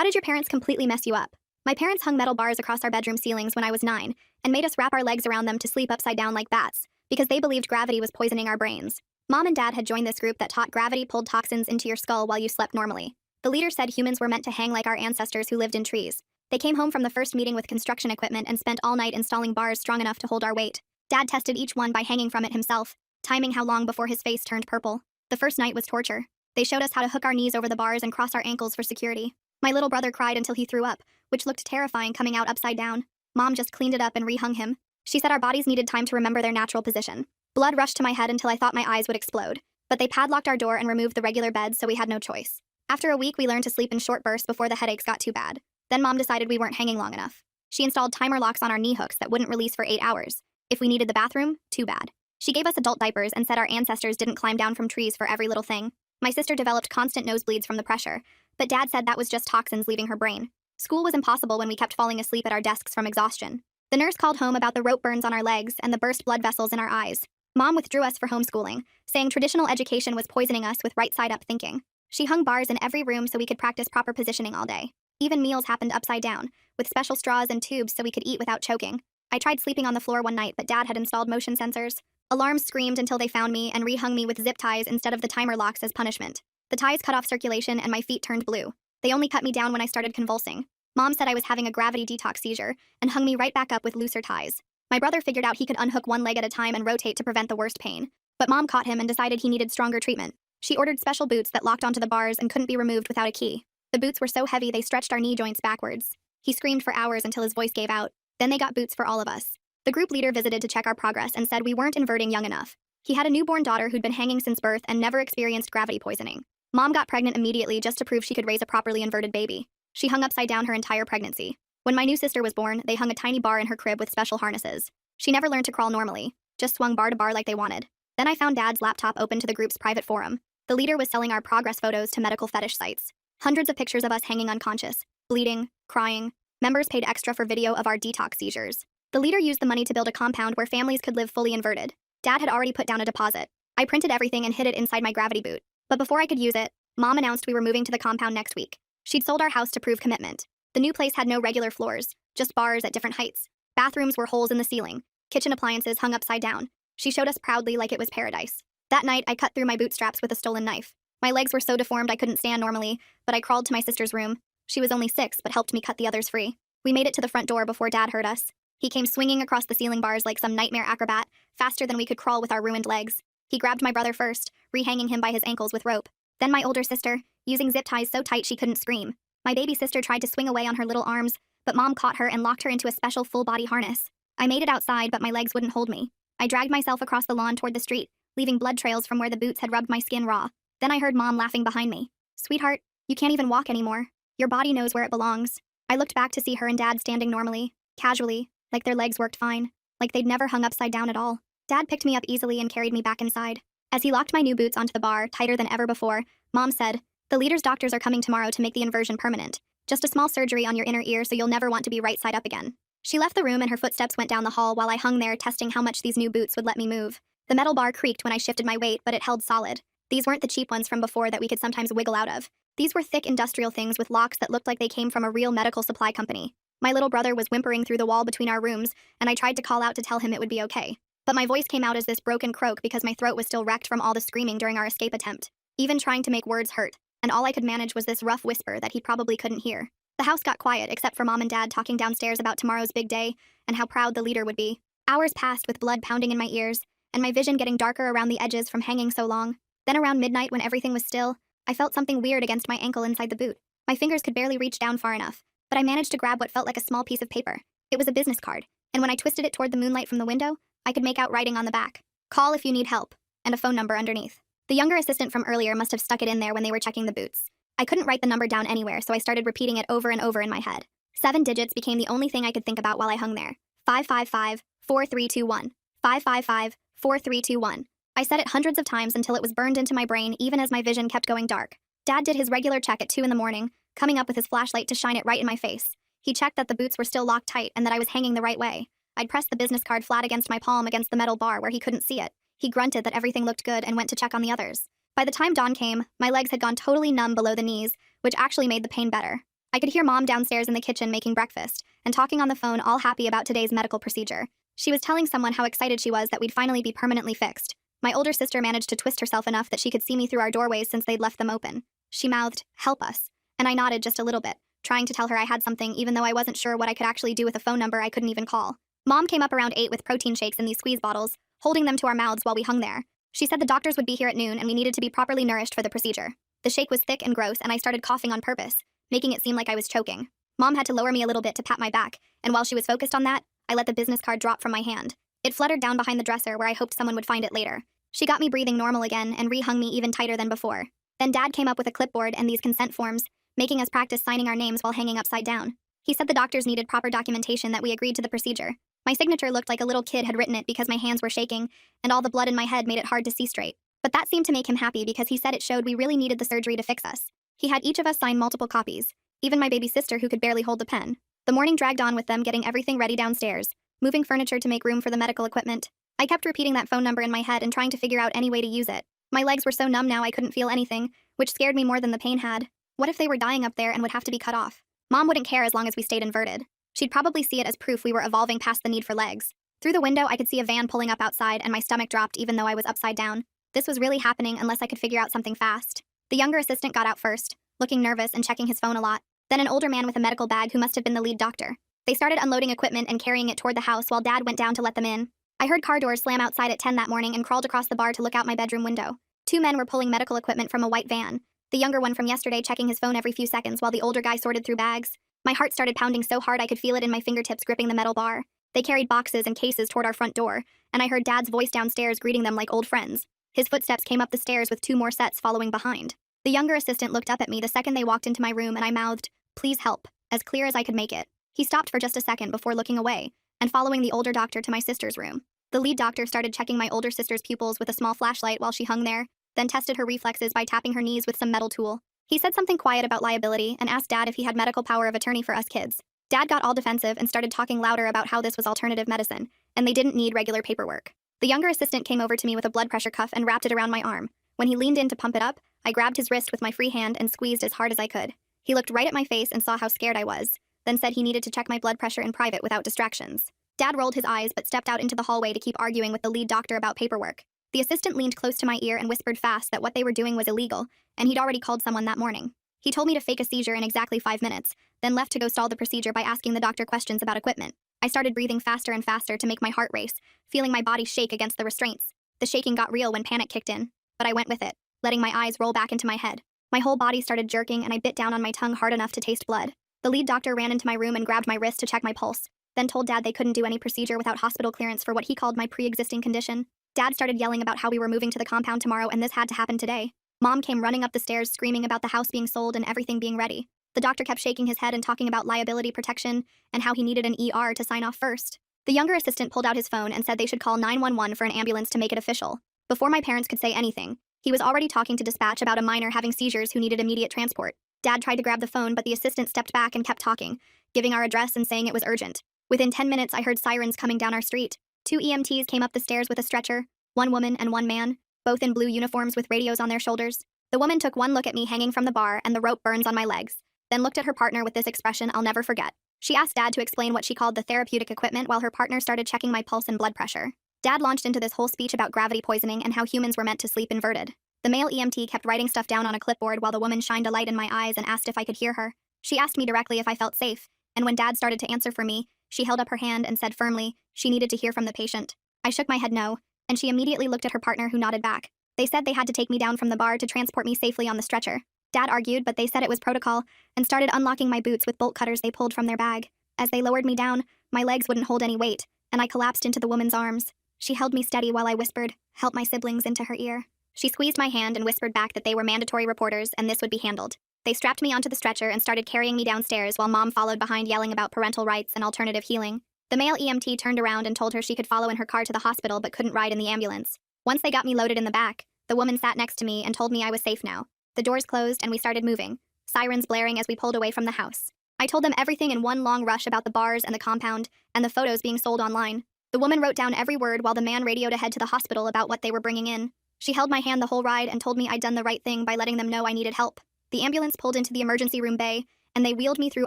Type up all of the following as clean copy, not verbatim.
How did your parents completely mess you up? My parents hung metal bars across our bedroom ceilings when I was 9 and made us wrap our legs around them to sleep upside down like bats because they believed gravity was poisoning our brains. Mom and Dad had joined this group that taught gravity pulled toxins into your skull while you slept normally. The leader said humans were meant to hang like our ancestors who lived in trees. They came home from the first meeting with construction equipment and spent all night installing bars strong enough to hold our weight. Dad tested each one by hanging from it himself, timing how long before his face turned purple. The first night was torture. They showed us how to hook our knees over the bars and cross our ankles for security. My little brother cried until he threw up, which looked terrifying coming out upside down. Mom just cleaned it up and rehung him. She said our bodies needed time to remember their natural position. Blood rushed to my head until I thought my eyes would explode. But they padlocked our door and removed the regular beds, so we had no choice. After a week, we learned to sleep in short bursts before the headaches got too bad. Then Mom decided we weren't hanging long enough. She installed timer locks on our knee hooks that wouldn't release for 8 hours. If we needed the bathroom, too bad. She gave us adult diapers and said our ancestors didn't climb down from trees for every little thing. My sister developed constant nosebleeds from the pressure, but Dad said that was just toxins leaving her brain. School was impossible when we kept falling asleep at our desks from exhaustion. The nurse called home about the rope burns on our legs and the burst blood vessels in our eyes. Mom withdrew us for homeschooling, saying traditional education was poisoning us with right-side-up thinking. She hung bars in every room so we could practice proper positioning all day. Even meals happened upside down, with special straws and tubes so we could eat without choking. I tried sleeping on the floor one night, but Dad had installed motion sensors. Alarms screamed until they found me and rehung me with zip ties instead of the timer locks as punishment. The ties cut off circulation and my feet turned blue. They only cut me down when I started convulsing. Mom said I was having a gravity detox seizure and hung me right back up with looser ties. My brother figured out he could unhook one leg at a time and rotate to prevent the worst pain. But Mom caught him and decided he needed stronger treatment. She ordered special boots that locked onto the bars and couldn't be removed without a key. The boots were so heavy they stretched our knee joints backwards. He screamed for hours until his voice gave out. Then they got boots for all of us. The group leader visited to check our progress and said we weren't inverting young enough. He had a newborn daughter who'd been hanging since birth and never experienced gravity poisoning. Mom got pregnant immediately just to prove she could raise a properly inverted baby. She hung upside down her entire pregnancy. When my new sister was born, they hung a tiny bar in her crib with special harnesses. She never learned to crawl normally, just swung bar to bar like they wanted. Then I found Dad's laptop open to the group's private forum. The leader was selling our progress photos to medical fetish sites. Hundreds of pictures of us hanging unconscious, bleeding, crying. Members paid extra for video of our detox seizures. The leader used the money to build a compound where families could live fully inverted. Dad had already put down a deposit. I printed everything and hid it inside my gravity boot. But before I could use it, Mom announced we were moving to the compound next week. She'd sold our house to prove commitment. The new place had no regular floors, just bars at different heights. Bathrooms were holes in the ceiling. Kitchen appliances hung upside down. She showed us proudly like it was paradise. That night, I cut through my bootstraps with a stolen knife. My legs were so deformed I couldn't stand normally, but I crawled to my sister's room. She was only 6, but helped me cut the others free. We made it to the front door before Dad heard us. He came swinging across the ceiling bars like some nightmare acrobat, faster than we could crawl with our ruined legs. He grabbed my brother first, rehanging him by his ankles with rope. Then my older sister, using zip ties so tight she couldn't scream. My baby sister tried to swing away on her little arms, but Mom caught her and locked her into a special full-body harness. I made it outside, but my legs wouldn't hold me. I dragged myself across the lawn toward the street, leaving blood trails from where the boots had rubbed my skin raw. Then I heard Mom laughing behind me. "Sweetheart, you can't even walk anymore. Your body knows where it belongs." I looked back to see her and Dad standing normally, casually, like their legs worked fine, like they'd never hung upside down at all. Dad picked me up easily and carried me back inside. As he locked my new boots onto the bar, tighter than ever before, Mom said, "The leader's doctors are coming tomorrow to make the inversion permanent. Just a small surgery on your inner ear so you'll never want to be right side up again." She left the room and her footsteps went down the hall while I hung there testing how much these new boots would let me move. The metal bar creaked when I shifted my weight, but it held solid. These weren't the cheap ones from before that we could sometimes wiggle out of. These were thick industrial things with locks that looked like they came from a real medical supply company. My little brother was whimpering through the wall between our rooms, and I tried to call out to tell him it would be okay. But my voice came out as this broken croak because my throat was still wrecked from all the screaming during our escape attempt. Even trying to make words hurt, and all I could manage was this rough whisper that he probably couldn't hear. The house got quiet except for Mom and Dad talking downstairs about tomorrow's big day and how proud the leader would be. Hours passed with blood pounding in my ears, and my vision getting darker around the edges from hanging so long. Then around midnight when everything was still, I felt something weird against my ankle inside the boot. My fingers could barely reach down far enough, but I managed to grab what felt like a small piece of paper. It was a business card, and when I twisted it toward the moonlight from the window, I could make out writing on the back, "Call if you need help," and a phone number underneath. The younger assistant from earlier must have stuck it in there when they were checking the boots. I couldn't write the number down anywhere, so I started repeating it over and over in my head. 7 digits became the only thing I could think about while I hung there. 555-4321. 555-4321. I said it hundreds of times until it was burned into my brain even as my vision kept going dark. Dad did his regular check at 2 in the morning, coming up with his flashlight to shine it right in my face. He checked that the boots were still locked tight and that I was hanging the right way. I'd pressed the business card flat against my palm against the metal bar where he couldn't see it. He grunted that everything looked good and went to check on the others. By the time dawn came, my legs had gone totally numb below the knees, which actually made the pain better. I could hear Mom downstairs in the kitchen making breakfast and talking on the phone, all happy about today's medical procedure. She was telling someone how excited she was that we'd finally be permanently fixed. My older sister managed to twist herself enough that she could see me through our doorways since they'd left them open. She mouthed, "Help us," and I nodded just a little bit, trying to tell her I had something even though I wasn't sure what I could actually do with a phone number I couldn't even call. Mom came up around 8 with protein shakes in these squeeze bottles, holding them to our mouths while we hung there. She said the doctors would be here at noon and we needed to be properly nourished for the procedure. The shake was thick and gross and I started coughing on purpose, making it seem like I was choking. Mom had to lower me a little bit to pat my back, and while she was focused on that, I let the business card drop from my hand. It fluttered down behind the dresser where I hoped someone would find it later. She got me breathing normal again and re-hung me even tighter than before. Then Dad came up with a clipboard and these consent forms, making us practice signing our names while hanging upside down. He said the doctors needed proper documentation that we agreed to the procedure. My signature looked like a little kid had written it because my hands were shaking, and all the blood in my head made it hard to see straight. But that seemed to make him happy because he said it showed we really needed the surgery to fix us. He had each of us sign multiple copies, even my baby sister who could barely hold the pen. The morning dragged on with them getting everything ready downstairs, moving furniture to make room for the medical equipment. I kept repeating that phone number in my head and trying to figure out any way to use it. My legs were so numb now I couldn't feel anything, which scared me more than the pain had. What if they were dying up there and would have to be cut off? Mom wouldn't care as long as we stayed inverted. She'd probably see it as proof we were evolving past the need for legs. Through the window, I could see a van pulling up outside and my stomach dropped even though I was upside down. This was really happening unless I could figure out something fast. The younger assistant got out first, looking nervous and checking his phone a lot. Then an older man with a medical bag who must have been the lead doctor. They started unloading equipment and carrying it toward the house while Dad went down to let them in. I heard car doors slam outside at 10 that morning and crawled across the bar to look out my bedroom window. 2 men were pulling medical equipment from a white van, the younger one from yesterday checking his phone every few seconds while the older guy sorted through bags. My heart started pounding so hard I could feel it in my fingertips gripping the metal bar. They carried boxes and cases toward our front door, and I heard Dad's voice downstairs greeting them like old friends. His footsteps came up the stairs with 2 more sets following behind. The younger assistant looked up at me the second they walked into my room and I mouthed, "Please help," as clear as I could make it. He stopped for just a second before looking away and following the older doctor to my sister's room. The lead doctor started checking my older sister's pupils with a small flashlight while she hung there, then tested her reflexes by tapping her knees with some metal tool. He said something quiet about liability and asked Dad if he had medical power of attorney for us kids. Dad got all defensive and started talking louder about how this was alternative medicine, and they didn't need regular paperwork. The younger assistant came over to me with a blood pressure cuff and wrapped it around my arm. When he leaned in to pump it up, I grabbed his wrist with my free hand and squeezed as hard as I could. He looked right at my face and saw how scared I was, then said he needed to check my blood pressure in private without distractions. Dad rolled his eyes but stepped out into the hallway to keep arguing with the lead doctor about paperwork. The assistant leaned close to my ear and whispered fast that what they were doing was illegal, and he'd already called someone that morning. He told me to fake a seizure in exactly 5 minutes, then left to go stall the procedure by asking the doctor questions about equipment. I started breathing faster and faster to make my heart race, feeling my body shake against the restraints. The shaking got real when panic kicked in, but I went with it, letting my eyes roll back into my head. My whole body started jerking and I bit down on my tongue hard enough to taste blood. The lead doctor ran into my room and grabbed my wrist to check my pulse, then told Dad they couldn't do any procedure without hospital clearance for what he called my pre-existing condition. Dad started yelling about how we were moving to the compound tomorrow and this had to happen today. Mom came running up the stairs screaming about the house being sold and everything being ready. The doctor kept shaking his head and talking about liability protection and how he needed an ER to sign off first. The younger assistant pulled out his phone and said they should call 911 for an ambulance to make it official. Before my parents could say anything, he was already talking to dispatch about a minor having seizures who needed immediate transport. Dad tried to grab the phone, but the assistant stepped back and kept talking, giving our address and saying it was urgent. Within 10 minutes, I heard sirens coming down our street. 2 EMTs came up the stairs with a stretcher, 1 woman and 1 man, both in blue uniforms with radios on their shoulders. The woman took one look at me hanging from the bar and the rope burns on my legs, then looked at her partner with this expression I'll never forget. She asked Dad to explain what she called the therapeutic equipment while her partner started checking my pulse and blood pressure. Dad launched into this whole speech about gravity poisoning and how humans were meant to sleep inverted. The male EMT kept writing stuff down on a clipboard while the woman shined a light in my eyes and asked if I could hear her. She asked me directly if I felt safe, and when Dad started to answer for me, she held up her hand and said firmly she needed to hear from the patient. I shook my head no, and she immediately looked at her partner who nodded back. They said they had to take me down from the bar to transport me safely on the stretcher. Dad argued, but they said it was protocol, and started unlocking my boots with bolt cutters they pulled from their bag. As they lowered me down, my legs wouldn't hold any weight, and I collapsed into the woman's arms. She held me steady while I whispered, "Help my siblings," into her ear. She squeezed my hand and whispered back that they were mandatory reporters and this would be handled. They strapped me onto the stretcher and started carrying me downstairs while Mom followed behind yelling about parental rights and alternative healing. The male EMT turned around and told her she could follow in her car to the hospital but couldn't ride in the ambulance. Once they got me loaded in the back, the woman sat next to me and told me I was safe now. The doors closed and we started moving, sirens blaring as we pulled away from the house. I told them everything in one long rush about the bars and the compound and the photos being sold online. The woman wrote down every word while the man radioed ahead to the hospital about what they were bringing in. She held my hand the whole ride and told me I'd done the right thing by letting them know I needed help. The ambulance pulled into the emergency room bay, and they wheeled me through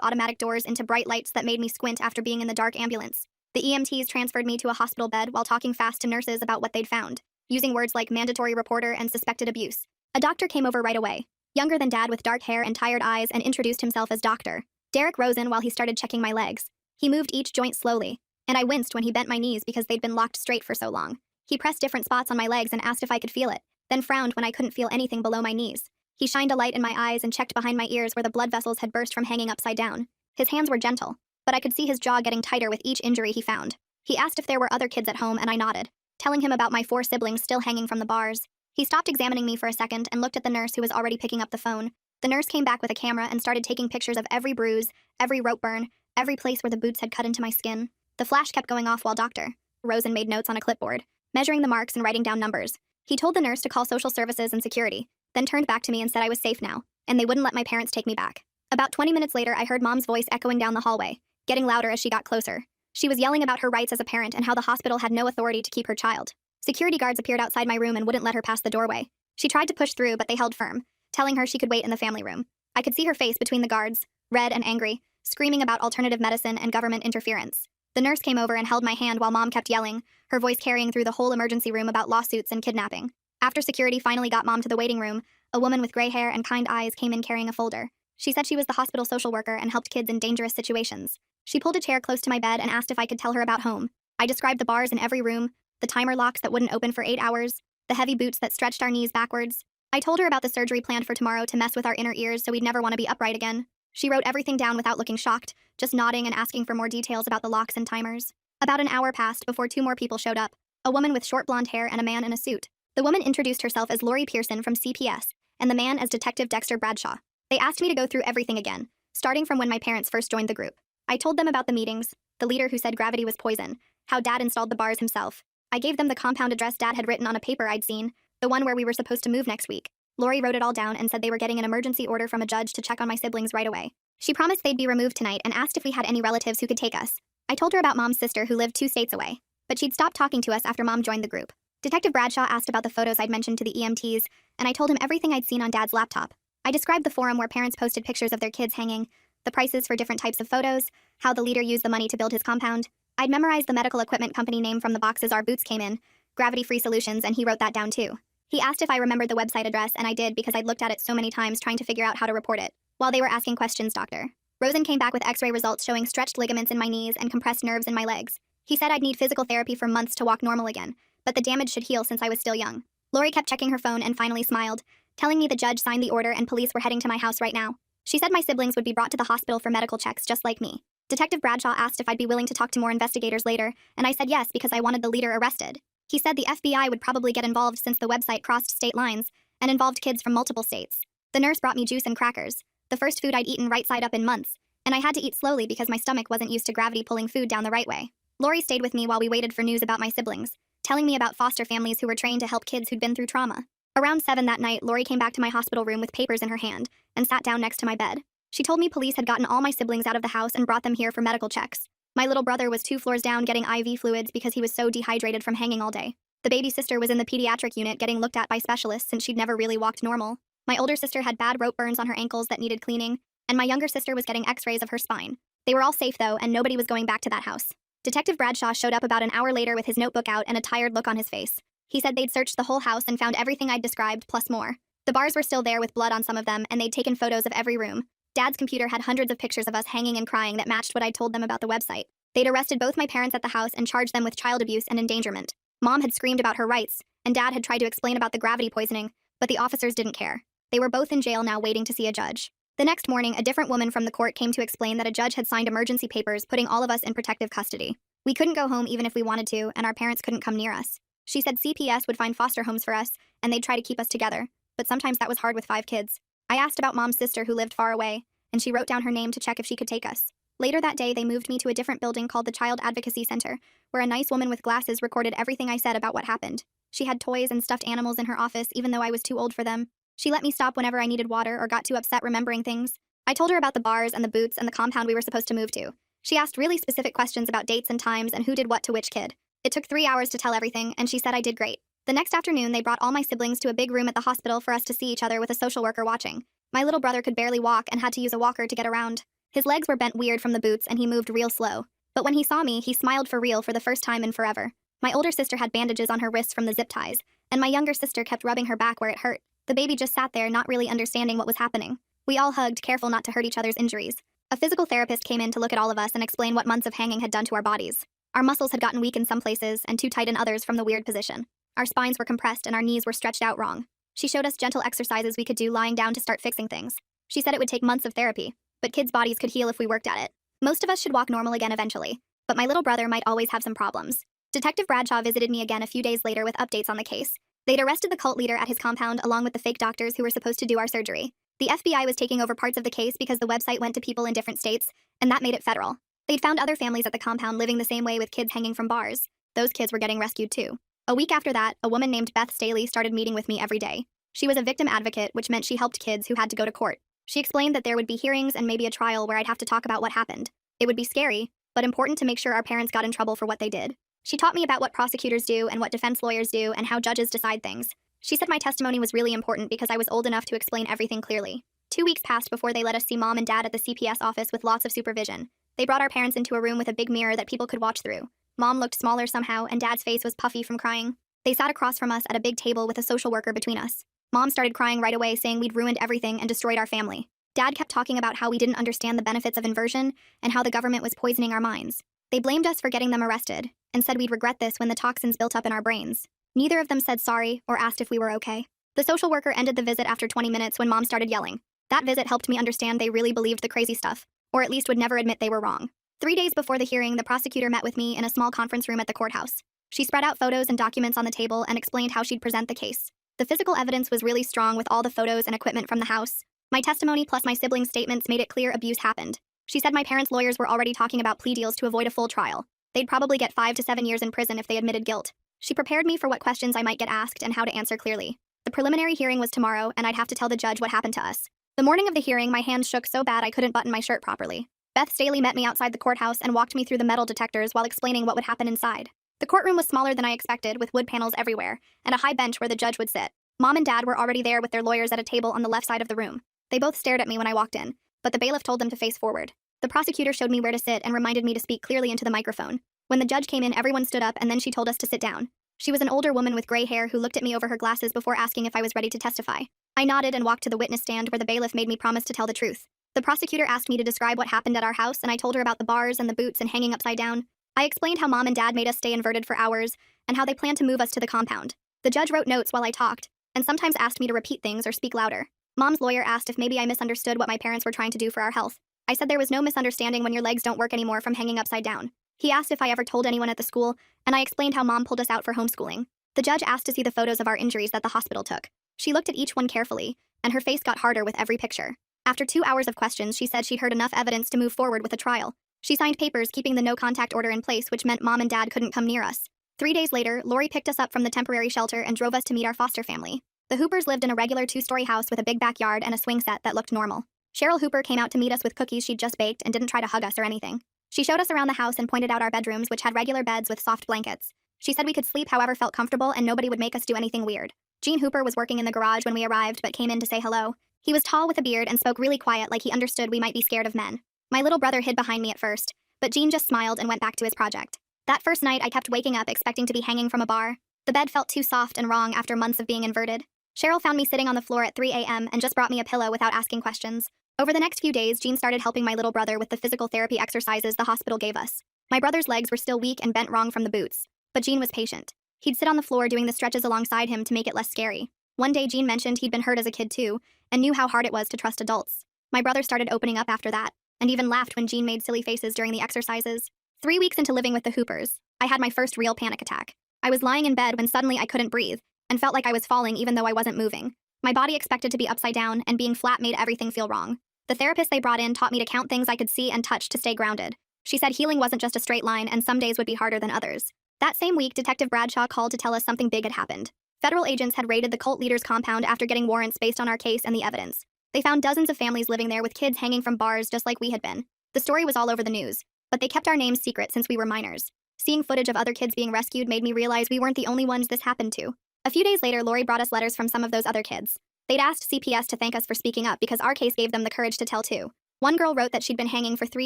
automatic doors into bright lights that made me squint after being in the dark ambulance. The EMTs transferred me to a hospital bed while talking fast to nurses about what they'd found, using words like mandatory reporter and suspected abuse. A doctor came over right away, younger than Dad with dark hair and tired eyes, and introduced himself as Dr. Derek Rosen while he started checking my legs. He moved each joint slowly, and I winced when he bent my knees because they'd been locked straight for so long. He pressed different spots on my legs and asked if I could feel it, then frowned when I couldn't feel anything below my knees. He shined a light in my eyes and checked behind my ears where the blood vessels had burst from hanging upside down. His hands were gentle, but I could see his jaw getting tighter with each injury he found. He asked if there were other kids at home, and I nodded, telling him about my 4 siblings still hanging from the bars. He stopped examining me for a second and looked at the nurse who was already picking up the phone. The nurse came back with a camera and started taking pictures of every bruise, every rope burn, every place where the boots had cut into my skin. The flash kept going off while Dr. Rosen made notes on a clipboard, measuring the marks and writing down numbers. He told the nurse to call social services and security, then turned back to me and said I was safe now, and they wouldn't let my parents take me back. About 20 minutes later, I heard Mom's voice echoing down the hallway, getting louder as she got closer. She was yelling about her rights as a parent and how the hospital had no authority to keep her child. Security guards appeared outside my room and wouldn't let her pass the doorway. She tried to push through, but they held firm, telling her she could wait in the family room. I could see her face between the guards, red and angry, screaming about alternative medicine and government interference. The nurse came over and held my hand while Mom kept yelling, her voice carrying through the whole emergency room about lawsuits and kidnapping. After security finally got Mom to the waiting room, a woman with gray hair and kind eyes came in carrying a folder. She said she was the hospital social worker and helped kids in dangerous situations. She pulled a chair close to my bed and asked if I could tell her about home. I described the bars in every room, the timer locks that wouldn't open for 8 hours, the heavy boots that stretched our knees backwards. I told her about the surgery planned for tomorrow to mess with our inner ears so we'd never want to be upright again. She wrote everything down without looking shocked, just nodding and asking for more details about the locks and timers. About an hour passed before 2 more people showed up, a woman with short blonde hair and a man in a suit. The woman introduced herself as Lori Pearson from CPS, and the man as Detective Dexter Bradshaw. They asked me to go through everything again, starting from when my parents first joined the group. I told them about the meetings, the leader who said gravity was poison, how Dad installed the bars himself. I gave them the compound address Dad had written on a paper I'd seen, the one where we were supposed to move next week. Lori wrote it all down and said they were getting an emergency order from a judge to check on my siblings right away. She promised they'd be removed tonight and asked if we had any relatives who could take us. I told her about Mom's sister who lived 2 states away, but she'd stopped talking to us after Mom joined the group. Detective Bradshaw asked about the photos I'd mentioned to the EMTs, and I told him everything I'd seen on Dad's laptop. I described the forum where parents posted pictures of their kids hanging, the prices for different types of photos, how the leader used the money to build his compound. I'd memorized the medical equipment company name from the boxes our boots came in, Gravity Free Solutions, and he wrote that down too. He asked if I remembered the website address, and I did because I'd looked at it so many times trying to figure out how to report it. While they were asking questions, Dr. Rosen came back with x-ray results showing stretched ligaments in my knees and compressed nerves in my legs. He said I'd need physical therapy for months to walk normal again, but the damage should heal since I was still young. Lori kept checking her phone and finally smiled, telling me the judge signed the order and police were heading to my house right now. She said my siblings would be brought to the hospital for medical checks just like me. Detective Bradshaw asked if I'd be willing to talk to more investigators later, and I said yes because I wanted the leader arrested. He said the FBI would probably get involved since the website crossed state lines and involved kids from multiple states. The nurse brought me juice and crackers, the first food I'd eaten right side up in months, and I had to eat slowly because my stomach wasn't used to gravity pulling food down the right way. Lori stayed with me while we waited for news about my siblings, telling me about foster families who were trained to help kids who'd been through trauma. Around 7 that night, Lori came back to my hospital room with papers in her hand and sat down next to my bed. She told me police had gotten all my siblings out of the house and brought them here for medical checks. My little brother was 2 floors down getting IV fluids because he was so dehydrated from hanging all day. The baby sister was in the pediatric unit getting looked at by specialists since she'd never really walked normal. My older sister had bad rope burns on her ankles that needed cleaning, and my younger sister was getting x-rays of her spine. They were all safe though, and nobody was going back to that house. Detective Bradshaw showed up about an hour later with his notebook out and a tired look on his face. He said they'd searched the whole house and found everything I'd described, plus more. The bars were still there with blood on some of them, and they'd taken photos of every room. Dad's computer had hundreds of pictures of us hanging and crying that matched what I'd told them about the website. They'd arrested both my parents at the house and charged them with child abuse and endangerment. Mom had screamed about her rights, and Dad had tried to explain about the gravity poisoning, but the officers didn't care. They were both in jail now waiting to see a judge. The next morning, a different woman from the court came to explain that a judge had signed emergency papers putting all of us in protective custody. We couldn't go home even if we wanted to, and our parents couldn't come near us. She said CPS would find foster homes for us, and they'd try to keep us together, but sometimes that was hard with 5 kids. I asked about Mom's sister who lived far away, and she wrote down her name to check if she could take us. Later that day, they moved me to a different building called the Child Advocacy Center, where a nice woman with glasses recorded everything I said about what happened. She had toys and stuffed animals in her office even though I was too old for them. She let me stop whenever I needed water or got too upset remembering things. I told her about the bars and the boots and the compound we were supposed to move to. She asked really specific questions about dates and times and who did what to which kid. It took 3 hours to tell everything, and she said I did great. The next afternoon, they brought all my siblings to a big room at the hospital for us to see each other with a social worker watching. My little brother could barely walk and had to use a walker to get around. His legs were bent weird from the boots and he moved real slow. But when he saw me, he smiled for real for the first time in forever. My older sister had bandages on her wrists from the zip ties, and my younger sister kept rubbing her back where it hurt. The baby just sat there, not really understanding what was happening. We all hugged, careful not to hurt each other's injuries. A physical therapist came in to look at all of us and explain what months of hanging had done to our bodies. Our muscles had gotten weak in some places and too tight in others from the weird position. Our spines were compressed and our knees were stretched out wrong. She showed us gentle exercises we could do lying down to start fixing things. She said it would take months of therapy, but kids' bodies could heal if we worked at it. Most of us should walk normal again eventually, but my little brother might always have some problems. Detective Bradshaw visited me again a few days later with updates on the case. They'd arrested the cult leader at his compound along with the fake doctors who were supposed to do our surgery. The FBI was taking over parts of the case because the website went to people in different states, and that made it federal. They'd found other families at the compound living the same way with kids hanging from bars. Those kids were getting rescued too. A week after that, a woman named Beth Staley started meeting with me every day. She was a victim advocate, which meant she helped kids who had to go to court. She explained that there would be hearings and maybe a trial where I'd have to talk about what happened. It would be scary, but important to make sure our parents got in trouble for what they did. She taught me about what prosecutors do and what defense lawyers do and how judges decide things. She said my testimony was really important because I was old enough to explain everything clearly. 2 weeks passed before they let us see Mom and Dad at the CPS office with lots of supervision. They brought our parents into a room with a big mirror that people could watch through. Mom looked smaller somehow, and Dad's face was puffy from crying. They sat across from us at a big table with a social worker between us. Mom started crying right away, saying we'd ruined everything and destroyed our family. Dad kept talking about how we didn't understand the benefits of inversion and how the government was poisoning our minds. They blamed us for getting them arrested and said we'd regret this when the toxins built up in our brains. Neither of them said sorry or asked if we were okay. The social worker ended the visit after 20 minutes when Mom started yelling. That visit helped me understand they really believed the crazy stuff, or at least would never admit they were wrong. 3 days before the hearing, the prosecutor met with me in a small conference room at the courthouse. She spread out photos and documents on the table and explained how she'd present the case. The physical evidence was really strong with all the photos and equipment from the house. My testimony plus my siblings' statements made it clear abuse happened. She said my parents' lawyers were already talking about plea deals to avoid a full trial. They'd probably get 5 to 7 years in prison if they admitted guilt. She prepared me for what questions I might get asked and how to answer clearly. The preliminary hearing was tomorrow, and I'd have to tell the judge what happened to us. The morning of the hearing, my hands shook so bad I couldn't button my shirt properly. Beth Staley met me outside the courthouse and walked me through the metal detectors while explaining what would happen inside. The courtroom was smaller than I expected, with wood panels everywhere, and a high bench where the judge would sit. Mom and Dad were already there with their lawyers at a table on the left side of the room. They both stared at me when I walked in, but the bailiff told them to face forward. The prosecutor showed me where to sit and reminded me to speak clearly into the microphone. When the judge came in, everyone stood up and then she told us to sit down. She was an older woman with gray hair who looked at me over her glasses before asking if I was ready to testify. I nodded and walked to the witness stand where the bailiff made me promise to tell the truth. The prosecutor asked me to describe what happened at our house, and I told her about the bars and the boots and hanging upside down. I explained how Mom and Dad made us stay inverted for hours and how they planned to move us to the compound. The judge wrote notes while I talked, and sometimes asked me to repeat things or speak louder. Mom's lawyer asked if maybe I misunderstood what my parents were trying to do for our health. I said there was no misunderstanding when your legs don't work anymore from hanging upside down. He asked if I ever told anyone at the school, and I explained how Mom pulled us out for homeschooling. The judge asked to see the photos of our injuries that the hospital took. She looked at each one carefully, and her face got harder with every picture. After 2 hours of questions, she said she'd heard enough evidence to move forward with a trial. She signed papers keeping the no-contact order in place, which meant Mom and Dad couldn't come near us. 3 days later, Lori picked us up from the temporary shelter and drove us to meet our foster family. The Hoopers lived in a regular 2-story house with a big backyard and a swing set that looked normal. Cheryl Hooper came out to meet us with cookies she'd just baked and didn't try to hug us or anything. She showed us around the house and pointed out our bedrooms, which had regular beds with soft blankets. She said we could sleep however felt comfortable and nobody would make us do anything weird. Gene Hooper was working in the garage when we arrived but came in to say hello. He was tall with a beard and spoke really quiet, like he understood we might be scared of men. My little brother hid behind me at first, but Gene just smiled and went back to his project. That first night, I kept waking up expecting to be hanging from a bar. The bed felt too soft and wrong after months of being inverted. Cheryl found me sitting on the floor at 3 a.m. and just brought me a pillow without asking questions. Over the next few days, Gene started helping my little brother with the physical therapy exercises the hospital gave us. My brother's legs were still weak and bent wrong from the boots, but Gene was patient. He'd sit on the floor doing the stretches alongside him to make it less scary. One day, Gene mentioned he'd been hurt as a kid too, and knew how hard it was to trust adults. My brother started opening up after that, and even laughed when Gene made silly faces during the exercises. 3 weeks into living with the Hoopers, I had my first real panic attack. I was lying in bed when suddenly I couldn't breathe, and felt like I was falling even though I wasn't moving. My body expected to be upside down, and being flat made everything feel wrong. The therapist they brought in taught me to count things I could see and touch to stay grounded. She said healing wasn't just a straight line, and some days would be harder than others. That same week, Detective Bradshaw called to tell us something big had happened. Federal agents had raided the cult leader's compound after getting warrants based on our case and the evidence. They found dozens of families living there with kids hanging from bars just like we had been. The story was all over the news, but they kept our names secret since we were minors. Seeing footage of other kids being rescued made me realize we weren't the only ones this happened to. A few days later, Lori brought us letters from some of those other kids. They'd asked CPS to thank us for speaking up because our case gave them the courage to tell too. One girl wrote that she'd been hanging for 3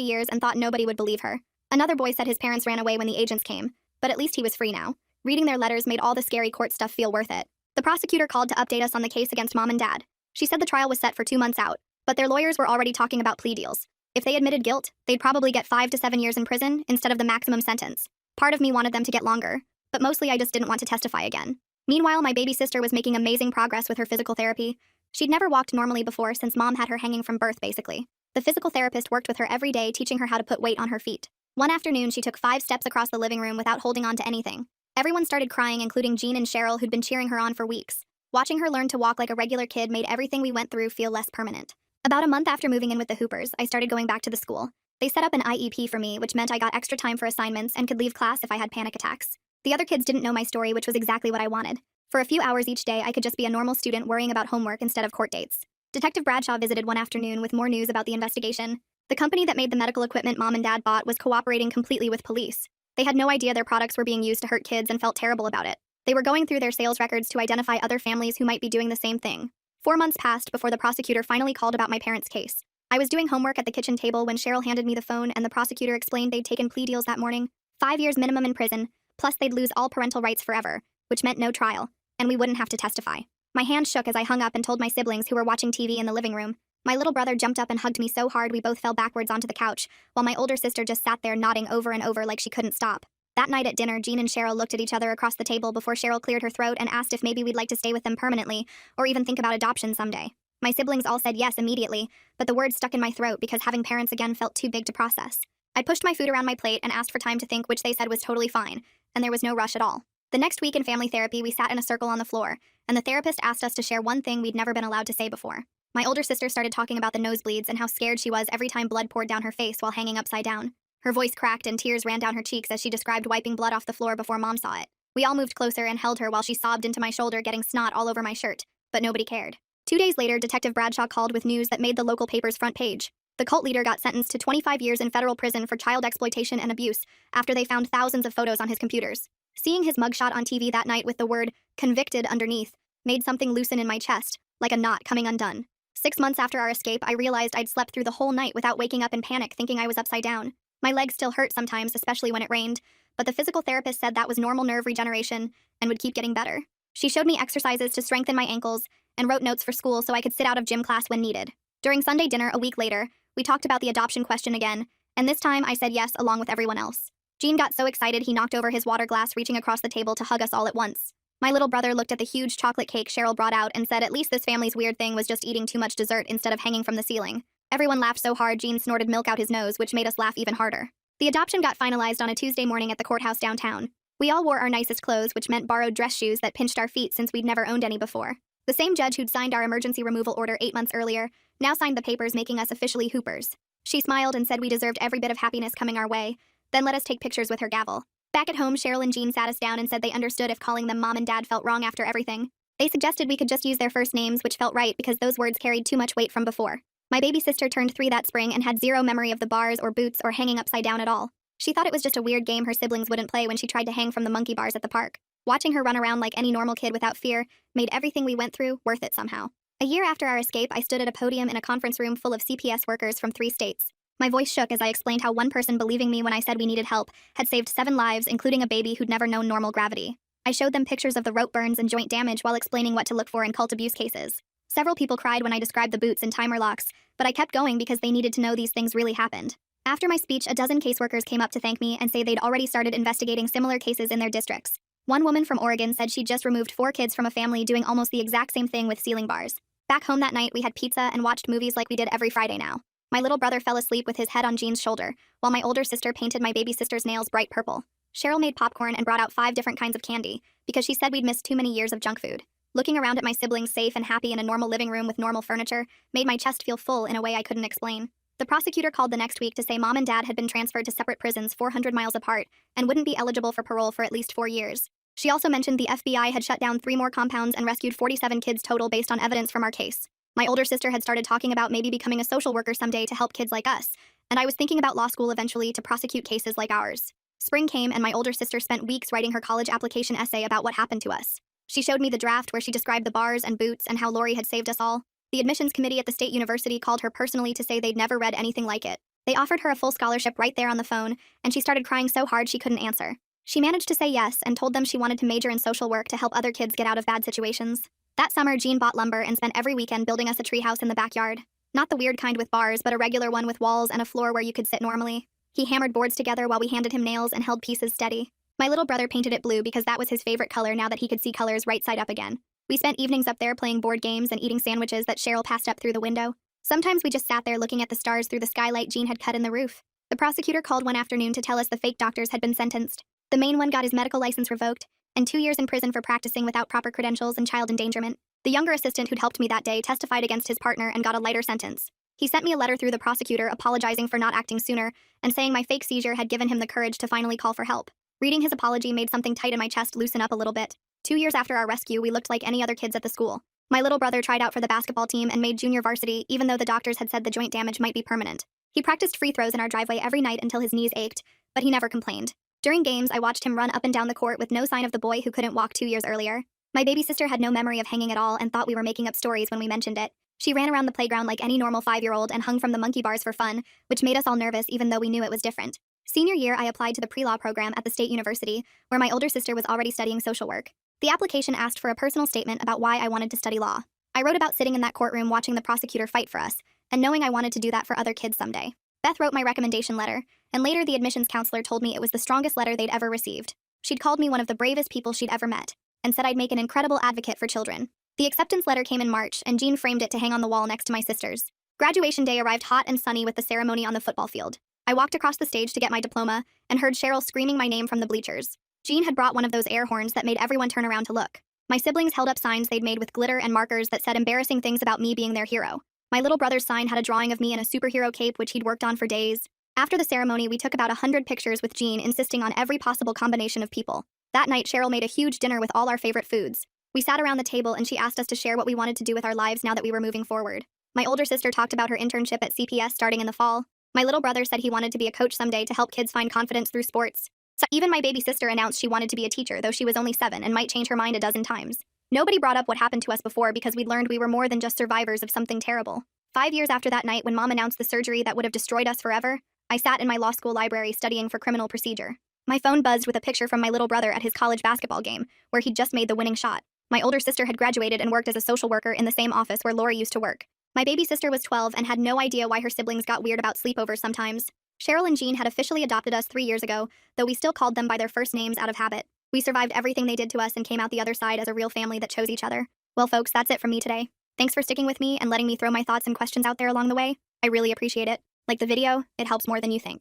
years and thought nobody would believe her. Another boy said his parents ran away when the agents came, but at least he was free now. Reading their letters made all the scary court stuff feel worth it. The prosecutor called to update us on the case against Mom and Dad. She said the trial was set for 2 months out, but their lawyers were already talking about plea deals. If they admitted guilt, they'd probably get 5 to 7 years in prison instead of the maximum sentence. Part of me wanted them to get longer, but mostly I just didn't want to testify again. Meanwhile, my baby sister was making amazing progress with her physical therapy. She'd never walked normally before since Mom had her hanging from birth, basically. The physical therapist worked with her every day, teaching her how to put weight on her feet. One afternoon, she took 5 steps across the living room without holding on to anything. Everyone started crying, including Jean and Cheryl, who'd been cheering her on for weeks. Watching her learn to walk like a regular kid made everything we went through feel less permanent. About a month after moving in with the Hoopers, I started going back to the school. They set up an IEP for me, which meant I got extra time for assignments and could leave class if I had panic attacks. The other kids didn't know my story, which was exactly what I wanted. For a few hours each day, I could just be a normal student worrying about homework instead of court dates. Detective Bradshaw visited one afternoon with more news about the investigation. The company that made the medical equipment Mom and Dad bought was cooperating completely with police. They had no idea their products were being used to hurt kids and felt terrible about it. They were going through their sales records to identify other families who might be doing the same thing. 4 months passed before the prosecutor finally called about my parents' case. I was doing homework at the kitchen table when Cheryl handed me the phone and the prosecutor explained they'd taken plea deals that morning. 5 years minimum in prison, plus they'd lose all parental rights forever, which meant no trial, and we wouldn't have to testify. My hand shook as I hung up and told my siblings, who were watching TV in the living room. My little brother jumped up and hugged me so hard we both fell backwards onto the couch, while my older sister just sat there nodding over and over like she couldn't stop. That night at dinner, Jean and Cheryl looked at each other across the table before Cheryl cleared her throat and asked if maybe we'd like to stay with them permanently, or even think about adoption someday. My siblings all said yes immediately, but the words stuck in my throat because having parents again felt too big to process. I pushed my food around my plate and asked for time to think, which they said was totally fine, and there was no rush at all. The next week in family therapy, we sat in a circle on the floor, and the therapist asked us to share one thing we'd never been allowed to say before. My older sister started talking about the nosebleeds and how scared she was every time blood poured down her face while hanging upside down. Her voice cracked and tears ran down her cheeks as she described wiping blood off the floor before Mom saw it. We all moved closer and held her while she sobbed into my shoulder, getting snot all over my shirt, but nobody cared. 2 days later, Detective Bradshaw called with news that made the local paper's front page. The cult leader got sentenced to 25 years in federal prison for child exploitation and abuse after they found thousands of photos on his computers. Seeing his mugshot on TV that night with the word "convicted" underneath made something loosen in my chest, like a knot coming undone. 6 months after our escape, I realized I'd slept through the whole night without waking up in panic, thinking I was upside down. My legs still hurt sometimes, especially when it rained, but the physical therapist said that was normal nerve regeneration and would keep getting better. She showed me exercises to strengthen my ankles and wrote notes for school so I could sit out of gym class when needed. During Sunday dinner a week later, we talked about the adoption question again, and this time I said yes along with everyone else. Jean got so excited he knocked over his water glass, reaching across the table to hug us all at once. My little brother looked at the huge chocolate cake Cheryl brought out and said at least this family's weird thing was just eating too much dessert instead of hanging from the ceiling. Everyone laughed so hard Jean snorted milk out his nose, which made us laugh even harder. The adoption got finalized on a Tuesday morning at the courthouse downtown. We all wore our nicest clothes, which meant borrowed dress shoes that pinched our feet since we'd never owned any before. The same judge who'd signed our emergency removal order 8 months earlier now signed the papers, making us officially Hoopers. She smiled and said we deserved every bit of happiness coming our way, then let us take pictures with her gavel. Back at home, Cheryl and Jean sat us down and said they understood if calling them Mom and Dad felt wrong after everything. They suggested we could just use their first names, which felt right because those words carried too much weight from before. My baby sister turned 3 that spring and had zero memory of the bars or boots or hanging upside down at all. She thought it was just a weird game her siblings wouldn't play when she tried to hang from the monkey bars at the park. Watching her run around like any normal kid without fear made everything we went through worth it somehow. A year after our escape, I stood at a podium in a conference room full of CPS workers from 3 states. My voice shook as I explained how one person believing me when I said we needed help had saved 7 lives, including a baby who'd never known normal gravity. I showed them pictures of the rope burns and joint damage while explaining what to look for in cult abuse cases. Several people cried when I described the boots and timer locks, but I kept going because they needed to know these things really happened. After my speech, a dozen caseworkers came up to thank me and say they'd already started investigating similar cases in their districts. One woman from Oregon said she'd just removed 4 kids from a family doing almost the exact same thing with ceiling bars. Back home that night, we had pizza and watched movies like we did every Friday now. My little brother fell asleep with his head on Jean's shoulder, while my older sister painted my baby sister's nails bright purple. Cheryl made popcorn and brought out 5 different kinds of candy, because she said we'd missed too many years of junk food. Looking around at my siblings safe and happy in a normal living room with normal furniture made my chest feel full in a way I couldn't explain. The prosecutor called the next week to say Mom and Dad had been transferred to separate prisons 400 miles apart and wouldn't be eligible for parole for at least 4 years. She also mentioned the FBI had shut down 3 more compounds and rescued 47 kids total based on evidence from our case. My older sister had started talking about maybe becoming a social worker someday to help kids like us, and I was thinking about law school eventually to prosecute cases like ours. Spring came and my older sister spent weeks writing her college application essay about what happened to us. She showed me the draft where she described the bars and boots and how Lori had saved us all. The admissions committee at the state university called her personally to say they'd never read anything like it. They offered her a full scholarship right there on the phone, and she started crying so hard she couldn't answer. She managed to say yes and told them she wanted to major in social work to help other kids get out of bad situations. That summer, Jean bought lumber and spent every weekend building us a treehouse in the backyard. Not the weird kind with bars, but a regular one with walls and a floor where you could sit normally. He hammered boards together while we handed him nails and held pieces steady. My little brother painted it blue because that was his favorite color now that he could see colors right side up again. We spent evenings up there playing board games and eating sandwiches that Cheryl passed up through the window. Sometimes we just sat there looking at the stars through the skylight Jean had cut in the roof. The prosecutor called one afternoon to tell us the fake doctors had been sentenced. The main one got his medical license revoked, and 2 years in prison for practicing without proper credentials and child endangerment. The younger assistant who'd helped me that day testified against his partner and got a lighter sentence. He sent me a letter through the prosecutor apologizing for not acting sooner and saying my fake seizure had given him the courage to finally call for help. Reading his apology made something tight in my chest loosen up a little bit. 2 years after our rescue, we looked like any other kids at the school. My little brother tried out for the basketball team and made junior varsity even though the doctors had said the joint damage might be permanent. He practiced free throws in our driveway every night until his knees ached, but he never complained. During games, I watched him run up and down the court with no sign of the boy who couldn't walk 2 years earlier. My baby sister had no memory of hanging at all and thought we were making up stories when we mentioned it. She ran around the playground like any normal 5-year-old and hung from the monkey bars for fun, which made us all nervous even though we knew it was different. Senior year, I applied to the pre-law program at the state university, where my older sister was already studying social work. The application asked for a personal statement about why I wanted to study law. I wrote about sitting in that courtroom watching the prosecutor fight for us, and knowing I wanted to do that for other kids someday. Beth wrote my recommendation letter, and later the admissions counselor told me it was the strongest letter they'd ever received. She'd called me one of the bravest people she'd ever met, and said I'd make an incredible advocate for children. The acceptance letter came in March, and Jean framed it to hang on the wall next to my sister's. Graduation day arrived hot and sunny with the ceremony on the football field. I walked across the stage to get my diploma, and heard Cheryl screaming my name from the bleachers. Jean had brought one of those air horns that made everyone turn around to look. My siblings held up signs they'd made with glitter and markers that said embarrassing things about me being their hero. My little brother's sign had a drawing of me in a superhero cape which he'd worked on for days. After the ceremony, we took about 100 pictures with Jean, insisting on every possible combination of people. That night, Cheryl made a huge dinner with all our favorite foods. We sat around the table and she asked us to share what we wanted to do with our lives now that we were moving forward. My older sister talked about her internship at CPS starting in the fall. My little brother said he wanted to be a coach someday to help kids find confidence through sports. So even my baby sister announced she wanted to be a teacher, though she was only 7 and might change her mind a dozen times. Nobody brought up what happened to us before because we'd learned we were more than just survivors of something terrible. 5 years after that night when Mom announced the surgery that would have destroyed us forever, I sat in my law school library studying for criminal procedure. My phone buzzed with a picture from my little brother at his college basketball game, where he'd just made the winning shot. My older sister had graduated and worked as a social worker in the same office where Lori used to work. My baby sister was 12 and had no idea why her siblings got weird about sleepovers sometimes. Cheryl and Jean had officially adopted us 3 years ago, though we still called them by their first names out of habit. We survived everything they did to us and came out the other side as a real family that chose each other. Well, folks, that's it from me today. Thanks for sticking with me and letting me throw my thoughts and questions out there along the way. I really appreciate it. Like the video, it helps more than you think.